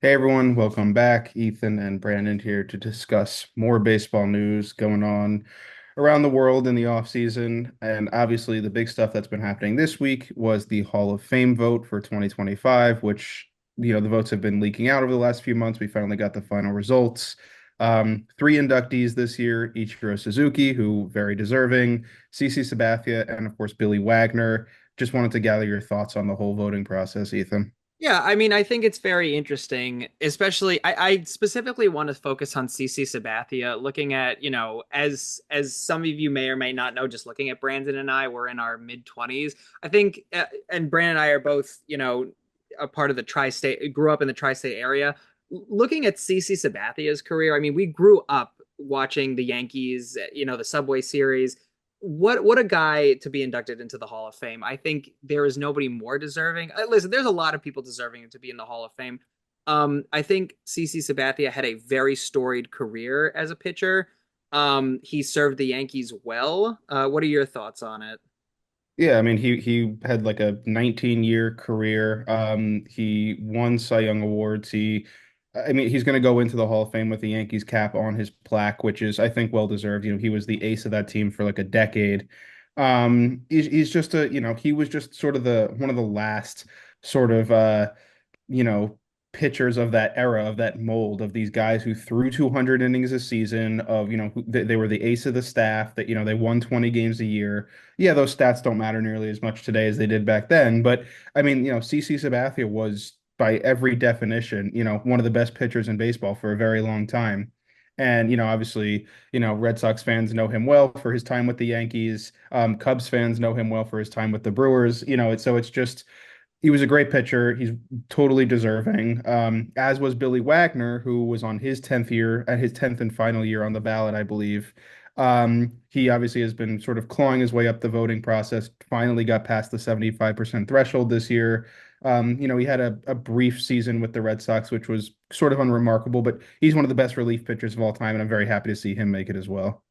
Hey everyone, welcome back. Ethan and Brandon here to discuss more baseball news going on around the world in the off season. And obviously, the big stuff that's been happening this week was the Hall of Fame vote for 2025, which, the votes have been leaking out over the last few months. We finally got the final results. Three inductees this year: Ichiro Suzuki, who very deserving, CC Sabathia, and of course, Billy Wagner. Just wanted to gather your thoughts on the whole voting process, Ethan. Yeah, I mean, I think it's very interesting, especially I specifically want to focus on CC Sabathia, looking at, as some of you may or may not know, just looking at Brandon and I, we're in our mid 20s. I think, and Brandon and I are both, a part of the tri-state, grew up in the tri-state area. Looking at CC Sabathia's career, I mean, we grew up watching the Yankees, the Subway Series. What a guy to be inducted into the Hall of Fame. I think there is nobody more deserving. Listen, there's a lot of people deserving to be in the Hall of Fame. I think CC Sabathia had a very storied career as a pitcher. He served the Yankees well. What are your thoughts on it? Yeah, I mean he had like a 19-year career. He won Cy Young awards. I mean he's going to go into the Hall of Fame with the Yankees cap on his plaque, which is I think well deserved. He was the ace of that team for like a decade. He's just he was just sort of the one of the last sort of you know, pitchers of that era, of that mold, of these guys who threw 200 innings a season, of, they were the ace of the staff, that, they won 20 games a year. Yeah, those stats don't matter nearly as much today as they did back then. But I mean, CC Sabathia was, by every definition, one of the best pitchers in baseball for a very long time. And, obviously, Red Sox fans know him well for his time with the Yankees. Cubs fans know him well for his time with the Brewers. It's just he was a great pitcher. He's totally deserving. As was Billy Wagner, who was on his 10th year, at his 10th and final year on the ballot, I believe. He obviously has been sort of clawing his way up the voting process, finally got past the 75% threshold this year. He had a brief season with the Red Sox, which was sort of unremarkable, but he's one of the best relief pitchers of all time, and I'm very happy to see him make it as well.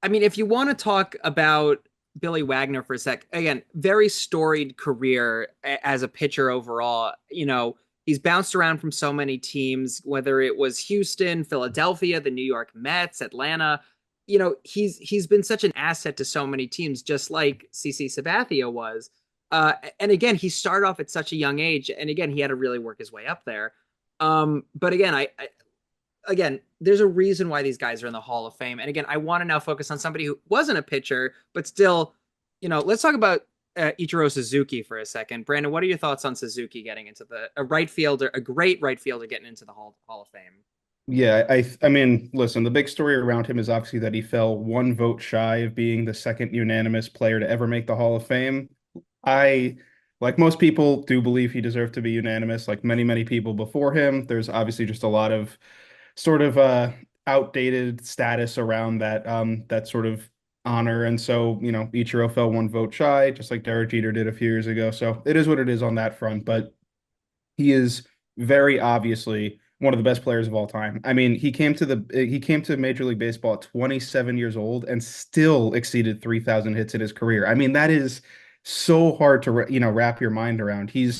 I mean, if you want to talk about Billy Wagner for a sec, again, very storied career as a pitcher overall. He's bounced around from so many teams, whether it was Houston, Philadelphia, the New York Mets, Atlanta. He's been such an asset to so many teams, just like CC Sabathia was. And again, he started off at such a young age, and again, he had to really work his way up there. But again, again, there's a reason why these guys are in the Hall of Fame. And again, I want to now focus on somebody who wasn't a pitcher, but still, let's talk about Ichiro Suzuki for a second. Brandon, what are your thoughts on Suzuki getting into a right fielder, a great right fielder getting into the Hall of Fame? Yeah, I mean, listen, the big story around him is obviously that he fell one vote shy of being the second unanimous player to ever make the Hall of Fame. I, like most people, do believe he deserved to be unanimous, like many, many people before him. There's obviously just a lot of sort of outdated status around that sort of honor. And so, Ichiro fell one vote shy, just like Derek Jeter did a few years ago. So it is what it is on that front, but he is very obviously one of the best players of all time. I mean, he came to Major League Baseball at 27 years old and still exceeded 3,000 hits in his career. I mean, that is so hard to wrap your mind around. He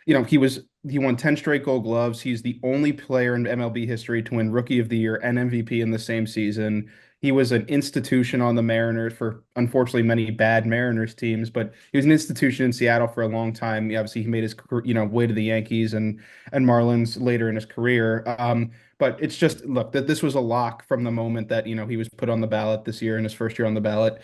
won 10 straight Gold Gloves. He's the only player in MLB history to win Rookie of the Year and MVP in the same season. He was an institution on the Mariners for, unfortunately, many bad Mariners teams, but he was an institution in Seattle for a long time. Obviously, he made his way to the Yankees and Marlins later in his career. But it's just, look, that this was a lock from the moment that he was put on the ballot this year in his first year on the ballot.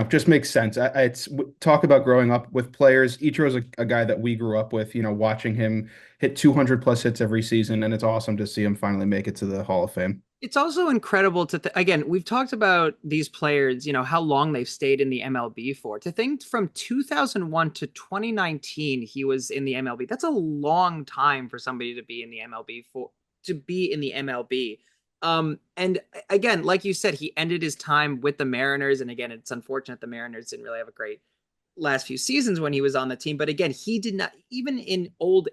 Just makes sense. It's talk about growing up with players. Ichiro's a guy that we grew up with, watching him hit 200 plus hits every season, and it's awesome to see him finally make it to the Hall of Fame. It's also incredible again, we've talked about these players, how long they've stayed in the MLB for. To think from 2001 to 2019 he was in the MLB. That's a long time for somebody to be in the MLB for to be in the MLB. And again, like you said, he ended his time with the Mariners, and again, it's unfortunate the Mariners didn't really have a great last few seasons when he was on the team, but again, he did not, even in old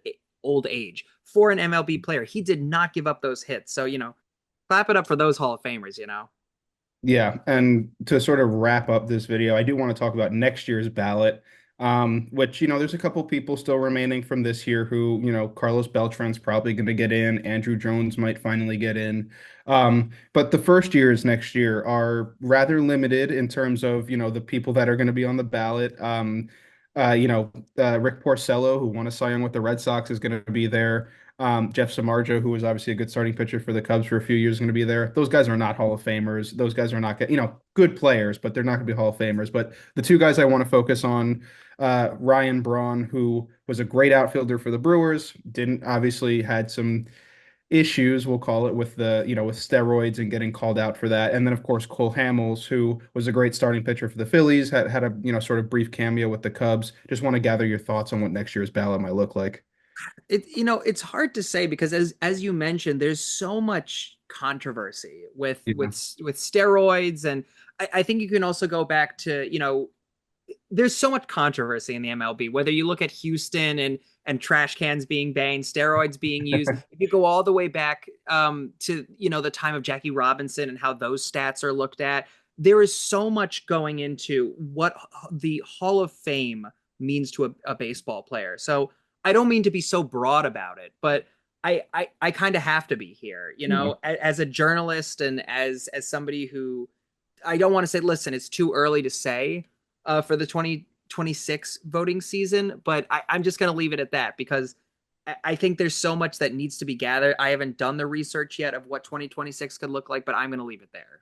age, for an MLB player, he did not give up those hits. So, clap it up for those Hall of Famers. Yeah, and to sort of wrap up this video, I do want to talk about next year's ballot. Which, there's a couple people still remaining from this year who, Carlos Beltran's probably going to get in. Andrew Jones might finally get in. But the first years next year are rather limited in terms of, the people that are going to be on the ballot. Rick Porcello, who won a Cy Young with the Red Sox, is going to be there. Jeff Samardzija, who was obviously a good starting pitcher for the Cubs for a few years, is going to be there. Those guys are not Hall of Famers. Those guys are not, good players, but they're not going to be Hall of Famers. But the two guys I want to focus on, Ryan Braun, who was a great outfielder for the Brewers, didn't obviously had some issues, we'll call it, with with steroids and getting called out for that. And then of course Cole Hamels, who was a great starting pitcher for the Phillies, had a sort of brief cameo with the Cubs. Just want to gather your thoughts on what next year's ballot might look like. It's hard to say because as you mentioned, there's so much controversy with Yeah. steroids, and I think you can also go back to, there's so much controversy in the MLB, whether you look at Houston and trash cans being banned, steroids being used. If you go all the way back to, the time of Jackie Robinson and how those stats are looked at, there is so much going into what the Hall of Fame means to a baseball player. So I don't mean to be so broad about it, but I kind of have to be here, Yeah. as a journalist and as somebody who, I don't want to say, listen, it's too early to say for the 2026 voting season, but I'm just going to leave it at that because I think there's so much that needs to be gathered. I haven't done the research yet of what 2026 could look like, but I'm going to leave it there.